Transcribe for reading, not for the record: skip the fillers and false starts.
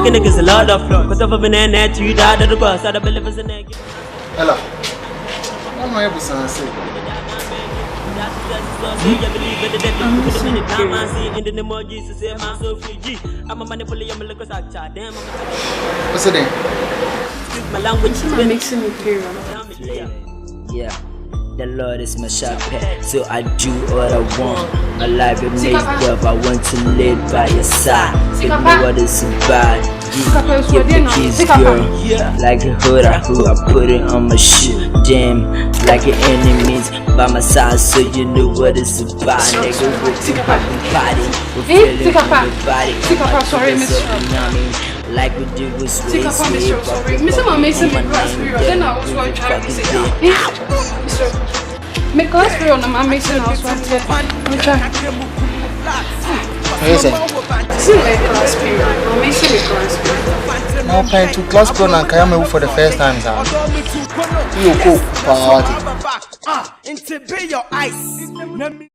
like a nigga's a lot of flow. But over in that you died of the bus. I don't believe it's a nigga. Hello. What am I able to say? What's the name? My language is mixing with period. Yeah, the Lord is my shepherd, so I do what I want. My life is made up, I want to live by your side. Tell me what it's about. Give the keys, girl, like a hood, I put it on my shoe. Damn, like an enemies by my side, so you know what it's about. Nigga, we're too party, we're feeling everybody. Sorry, Miss. Like we do with Take up on Mr. Sorry. Mr. Mason, my class period. Then I was going to try to say, Mr. My class period on my Mason house. I'm trying. Yes, sir. This is my class period. I'm Mason my class period. Now playing to class pro and Kayame for the first time, sir. You cook party. Into be your ice.